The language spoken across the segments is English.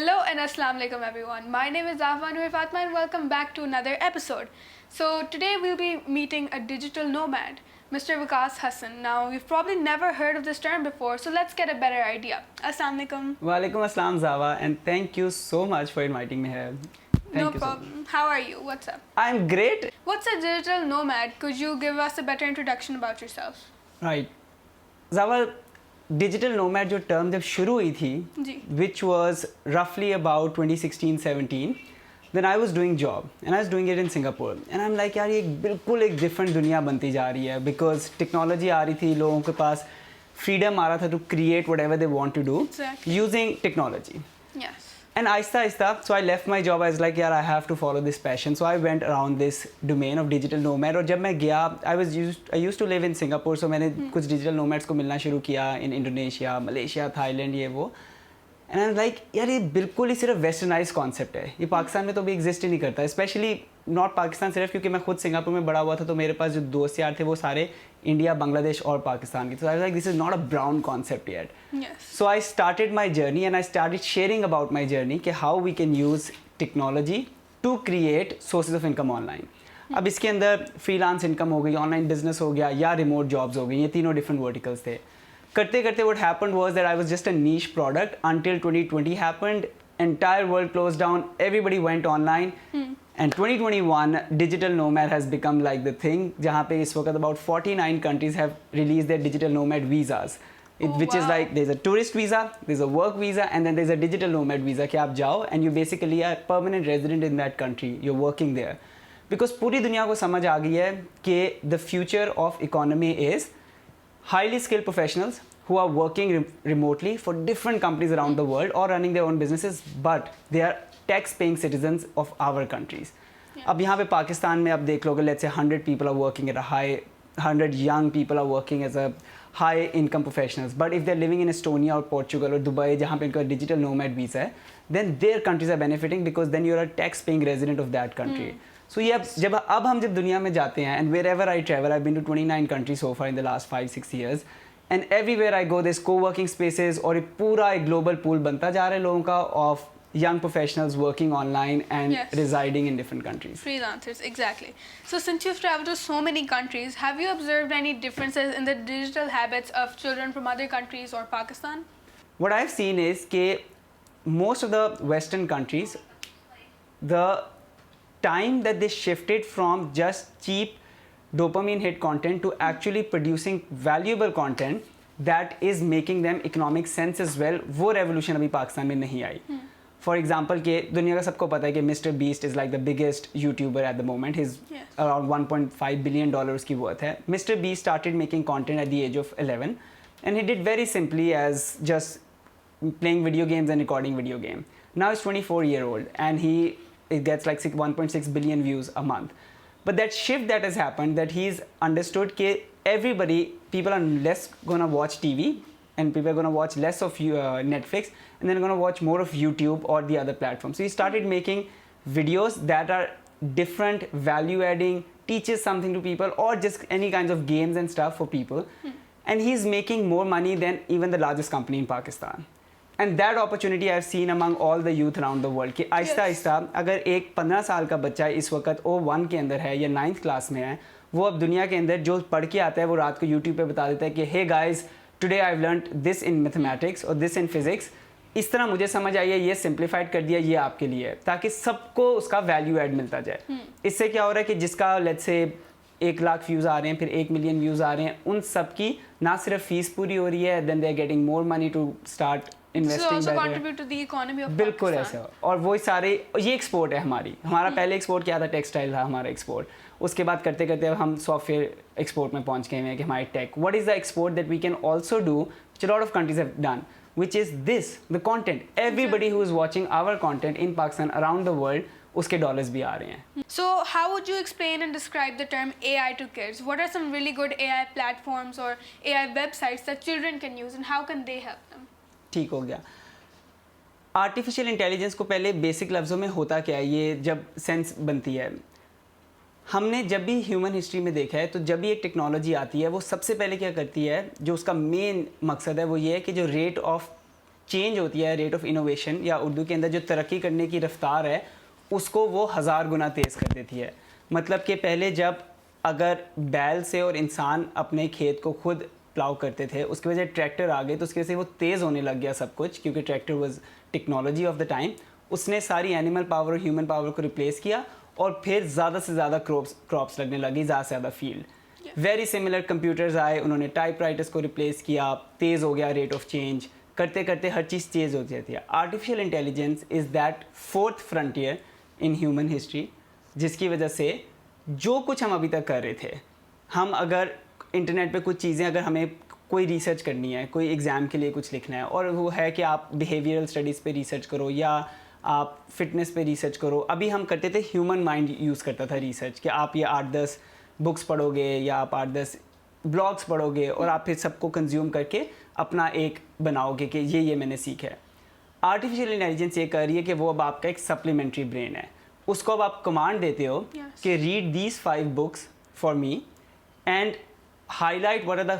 Hello and Assalamu alaikum everyone. My name is Zafar Noor Fatma and welcome back to another episode. So today we'll be meeting a digital nomad, Mr. Vikas Hassan. Now you've probably never heard of this term before, so let's get a better idea. Assalamu alaikum. Walaikum assalam Zava, and thank you so much for inviting me here. No problem. How are you? What's up? I'm great. What's a digital nomad? Could you give us a better introduction about yourself? Right. Zava, digital nomad जो term जब शुरू हुई थी, which was roughly about 2016-17, then I was doing job and I was doing it in Singapore. And I'm like यार ये बिल्कुल एक different दुनिया बनती जा रही है because technology आ रही थी, लोगों के पास freedom आ रहा था to create whatever they want to do using technology. Yes. And aista, so I left my job. I was like, yeah, I have to follow this passion. So I went around this domain of digital nomad. और जब मैं गया, I used to live in Singapore. So मैंने कुछ digital nomads को मिलना शुरू किया in Indonesia, Malaysia, Thailand ये वो. And I was like, यार ये बिल्कुल ही सिर्फ westernized concept है. ये पाकिस्तान में तो भी exist ही नहीं करता. Especially not पाकिस्तान सिर्फ क्योंकि मैं खुद सिंगापुर में बड़ा हुआ था तो मेरे पास जो दोस्त यार थे वो सारे इंडिया, बांग्लादेश और पाकिस्तान की. So I was like, this is not a brown concept yet. Yes. So I started my journey and I started sharing about my journey कि how we can use technology to create sources of income online. अब इसके अंदर freelance income हो गई, online business हो गया या remote jobs हो गई, ये तीनों different verticals थे. करते करते what happened was that I was just a niche product until 2020 happened. Entire world closed down, everybody went online. And 2021 digital nomad has become like the thing जहाँ पे इस वक्त about 49 countries have released their digital nomad visas. Which is like there's a tourist visa, there's a work visa, and then there's a digital nomad visa कि आप जाओ and you basically are permanent resident in that country. You're working there. Because पूरी दुनिया को समझ आ गई है कि the future of economy is highly skilled professionals who are working remotely for different companies around the world or running their own businesses, but they are tax-paying citizens of our countries. अब यहाँ पे पाकिस्तान में आप देख लोगे, let's say 100 people are working at a high, 100 young people are working as a high income professionals. But if they're living in Estonia or Portugal or Dubai, जहाँ पे इनका digital nomad visa है, then their countries are benefiting because then you're a tax-paying resident of that country. So ये अब हम जब दुनिया में जाते हैं, and wherever I travel, I've been to 29 countries so far in the last 5-6 years. And everywhere I go, there's co-working spaces और एक पूरा एक global pool बनता जा रहा है लोगों का of young professionals working online and residing in different countries. Freelancers, exactly. So since you've traveled to so many countries, have you observed any differences in the digital habits of children from other countries or Pakistan? What I've seen is that most of the Western countries, the time that they shifted from just cheap dopamine hit content to actually producing valuable content that is making them economic sense as well, वो revolution अभी पाकिस्तान में नहीं आई. For example, कि दुनिया का सबको पता है कि Mr. Beast is like the biggest YouTuber at the moment. He's around 1.5 billion dollars की worth है. Mr. Beast started making content at the age of 11 and he did very simply as just playing video games and recording video game. Now he's 24-year-old and he gets like 1.6 billion views a month. But that shift that has happened, that he's understood that people are less gonna watch TV and people are gonna watch less of Netflix and then gonna watch more of YouTube or the other platforms. So he started making videos that are different, value-adding, teaches something to people or just any kinds of games and stuff for people. And he's making more money than even the largest company in Pakistan. And that opportunity I've seen among all the youth around the world कि आहिस्ता आहिस्ता अगर एक 15 साल का बच्चा इस वक्त O1 के अंदर है या 9th क्लास में है, वो अब दुनिया के अंदर जो पढ़ के आता है वो रात को YouTube पे बता देता है कि hey guys, today I've learned this in mathematics or this in physics. इस तरह मुझे समझ आई है, ये सिंप्लीफाइड कर दिया, ये आपके लिए है, ताकि सबको उसका वैल्यू ऐड मिलता जाए. इससे क्या हो रहा है कि जिसका लेट्स से 1 लाख व्यूज़ आ रहे हैं, फिर 1 मिलियन व्यूज़ आ रहे हैं, उन सब की ना सिर्फ फीस पूरी हो रही है, then they are getting more money to start investing. So also contribute to the economy of बिल्कुल Pakistan. ऐसा. और वो सारे ये एक्सपोर्ट है हमारा पहले एक्सपोर्ट क्या था, टेक्सटाइल था हमारा एक्सपोर्ट. उसके बाद करते करते हम सॉफ्टवेयर एक्सपोर्ट में पहुंच गए हैं कि हमारी tech. What is the export that we can also do, which a lot of countries have done, which is this, the content. Everybody who is watching our content in Pakistan around the world, उसके dollars भी आ रहे हैं. So how would you explain and describe the term AI to kids? What are some really good AI platforms or AI websites that children can use and how can they help them? ठीक हो गया. Artificial intelligence को पहले basic लफ्ज़ों में होता क्या है, ये जब सेंस बनती है, हमने जब भी ह्यूमन हिस्ट्री में देखा है तो जब भी एक टेक्नोलॉजी आती है वो सबसे पहले क्या करती है, जो उसका मेन मकसद है वो ये है कि जो रेट ऑफ चेंज होती है, रेट ऑफ इनोवेशन या उर्दू के अंदर जो तरक्की करने की रफ्तार है उसको वो 1000 गुना तेज़ कर देती है। मतलब कि पहले जब अगर बैल से और इंसान अपने खेत को खुद प्लाउ करते थे, उसकी वजह ट्रैक्टर आ गए तो उसकी वजह से वो तेज़ होने लग गया सब कुछ, क्योंकि tractor was technology of the time. उसने सारी एनिमल पावर और ह्यूमन पावर को रिप्लेस किया और फिर ज़्यादा से ज़्यादा क्रॉप्स लगने लगी, ज़्यादा से ज़्यादा फील्ड। वेरी सिमिलर कंप्यूटर्स आए, उन्होंने टाइपराइटर्स को रिप्लेस किया, तेज़ हो गया रेट ऑफ चेंज, करते करते हर चीज़ तेज़ होती रहती है। Artificial intelligence is that fourth frontier in human history, जिसकी वजह से जो कुछ हम अभी तक कर रहे थे, हम अगर इंटरनेट पे कुछ चीज़ें, अगर हमें कोई रिसर्च करनी है, कोई एग्ज़ाम के लिए कुछ लिखना है, और वो है कि आप बिहेवियरल स्टडीज़ पे रिसर्च करो या आप फिटनेस पे रिसर्च करो। अभी हम करते थे, ह्यूमन माइंड यूज़ करता था रिसर्च, कि आप ये 8-10 बुक्स पढ़ोगे या आप 8-10 ब्लॉग्स पढ़ोगे और आप फिर सबको कंज्यूम करके अपना एक बनाओगे कि ये मैंने सीखा है। आर्टिफिशियल इंटेलिजेंस ये कर रही है कि वो अब आपका एक सप्लीमेंट्री ब्रेन है, उसको अब आप कमांड देते हो कि read these 5 books for me and highlight what are the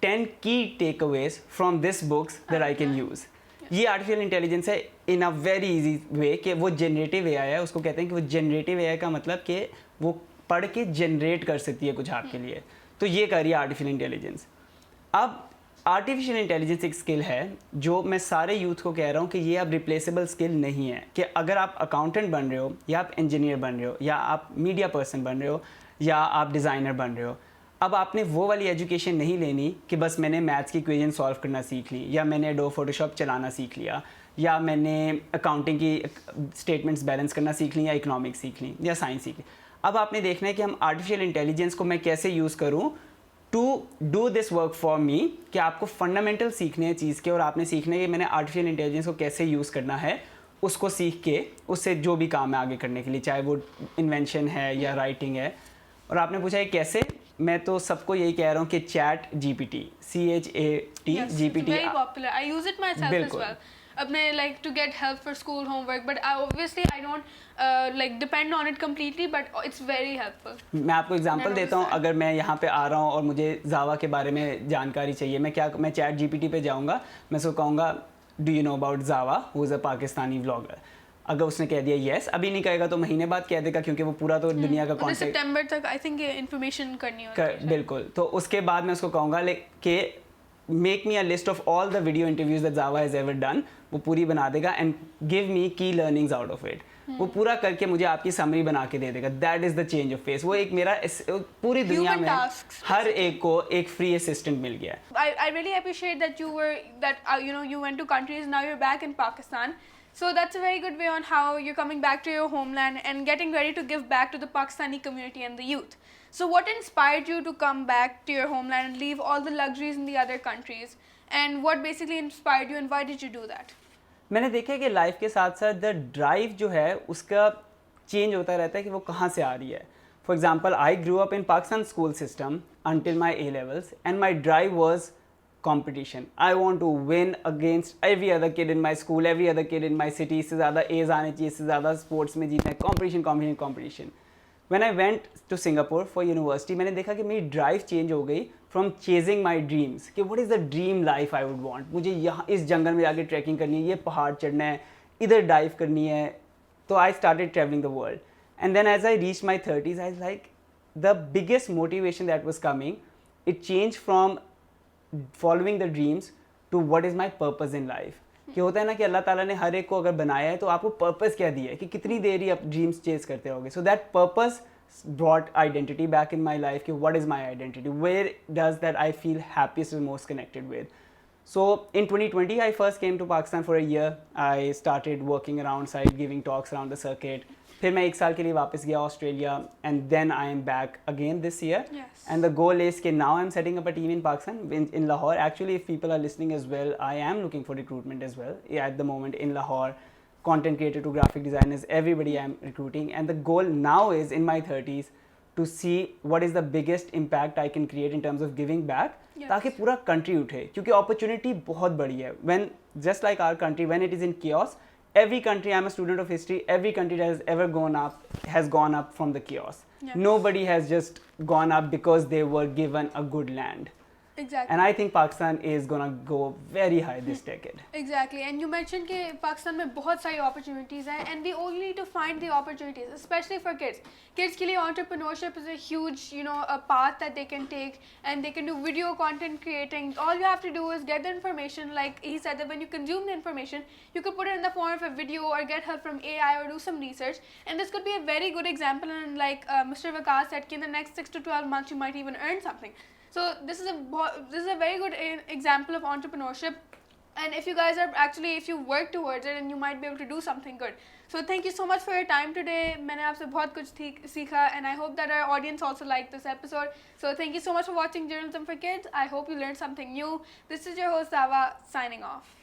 10 key takeaways from this books that I can use. ये आर्टिफिशियल इंटेलिजेंस है in a very easy way, कि वो जनरेटिव एआई है। उसको कहते हैं कि वो जनरेटिव एआई का मतलब कि वो पढ़ के जनरेट कर सकती है कुछ आपके लिए। तो ये कर रही है आर्टिफिशियल इंटेलिजेंस। अब आर्टिफिशियल इंटेलिजेंस एक स्किल है जो मैं सारे यूथ को कह रहा हूँ कि ये अब रिप्लेसेबल स्किल नहीं है। कि अगर आप अकाउंटेंट बन रहे हो या आप इंजीनियर बन रहे हो या आप मीडिया पर्सन बन रहे हो या आप डिज़ाइनर बन रहे हो, अब आपने वो वाली एजुकेशन नहीं लेनी कि बस मैंने मैथ्स की इक्वेशन सॉल्व करना सीख ली या मैंने एडोब फोटोशॉप चलाना सीख लिया या मैंने अकाउंटिंग की स्टेटमेंट्स बैलेंस करना सीख ली या इकोनॉमिक्स सीख ली या साइंस सीख ली। अब आपने देखना है कि हम आर्टिफिशियल इंटेलिजेंस को मैं कैसे यूज़ करूँ to do this work for me, कि आपको फंडामेंटल सीखने हैं चीज़ के और आपने सीखना है कि मैंने आर्टिफिशियल इंटेलिजेंस को कैसे यूज़ करना है, उसको सीख के उससे जो भी काम है आगे करने के लिए, चाहे वो इन्वेंशन है या राइटिंग है। और आपने पूछा है कैसे, मैं तो सबको यही कह रहा हूँ कि chat GPT, CHAT GPT, very popular. I use it myself as बिल्कुल। well. अपने like to get help for school homework, but obviously I don't like depend on it completely, but it's very helpful. मैं आपको example देता हूँ। अगर मैं यहाँ पे आ रहा हूँ और मुझे जावा के बारे में जानकारी चाहिए, मैं चैट GPT पे जाऊँगा, मैं उसको कहूँगा do you know about Java who is a Pakistani vlogger. अगर उसने कह दिया येस, अभी नहीं कहेगा तो महीने बाद कह देगा, क्योंकि वो पूरा तो दुनिया का कॉन्टेक्ट सितंबर तक आई थिंक ये इन्फॉर्मेशन करनी होती है। बिल्कुल। तो उसके बाद मैं उसको कहूँगा कि make me a list of all the video interviews that Java has ever done, वो पूरी बना देगा एंड गिव मी की लर्निंग्स आउट ऑफ इट। वो पूरा करके मुझे आपकी समरी बना के दे देगा। That is the change of face. वो एक मेरा पूरी दुनिया में हर एक को एक फ्री असिस्टेंट मिल गया। I really appreciate that you went to countries, now you're back in Pakistan. So that's a very good way on how you're coming back to your homeland and getting ready to give back to the Pakistani community and the youth. So what inspired you to come back to your homeland and leave all the luxuries in the other countries? And what basically inspired you and why did you do that? मैंने देखा कि life के साथ साथ the drive जो है उसका change होता रहता है कि वो कहाँ से आ रही है। For example, I grew up in Pakistan school system until my A levels and my drive was competition. I want to win against every other kid in my school, every other kid in my city. इससे ज़्यादा A's आने चाहिए, इससे ज़्यादा sports में जीतना है, competition. When I went to Singapore for university, मैंने देखा कि मेरी ड्राइव चेंज हो गई from chasing my dreams, कि what is the dream life I would want. मुझे यहाँ इस जंगल में जाके ट्रैकिंग करनी है, ये पहाड़ चढ़ना है, इधर डाइव करनी है। तो I started traveling the world. And then as I reached my 30s, I was like, the biggest motivation that was coming, it changed from following the dreams to what is my purpose in life. कि होता है ना कि अल्लाह ताला ने हर एक को अगर बनाया है तो आपको पर्पस क्या दिया है, कि कितनी देर ही आप ड्रीम्स चेज करते रहोगे. So that purpose brought identity back in my life. कि what is my identity, where does that I feel happiest and most connected with. So in 2020 I first came to Pakistan for a year. I started working around side, giving talks around the circuit. फिर मैं 1 साल के लिए वापस गया Australia, and then I am back again this year. Yes. And the goal is कि now I'm setting up a team in Pakistan, in Lahore. Actually, if people are listening as well, I am looking for recruitment as well. Yeah, at the moment in Lahore, content creator to graphic designers, everybody I'm recruiting. And the goal now is in my 30s to see what is the biggest impact I can create in terms of giving back. Yes. ताकि पूरा country उठे, क्योंकि opportunity बहुत बड़ी है. When just like our country, when it is in chaos, every country, I'm a student of history, every country that has ever gone up from the chaos. Yes. Nobody has just gone up because they were given a good land. Exactly. And I think Pakistan is gonna go very high this decade. Exactly, and you mentioned कि पाकिस्तान में बहुत सारी opportunities हैं, and we only need to find the opportunities, especially for kids. Kids के लिए entrepreneurship is a huge, a path that they can take, and they can do video content creating. All you have to do is get the information. Like he said, that when you consume the information, you could put it in the form of a video or get help from AI or do some research. And this could be a very good example. And like Mr. Vikas said, in the next 6 to 12 months, you might even earn something. So this is a very good example of entrepreneurship, and if you guys are actually, if you work towards it, and you might be able to do something good. So thank you so much for your time today. मैंने आपसे बहुत कुछ सीखा, and I hope that our audience also liked this episode. So thank you so much for watching Journalism for Kids. I hope you learned something new. This is your host Zava signing off.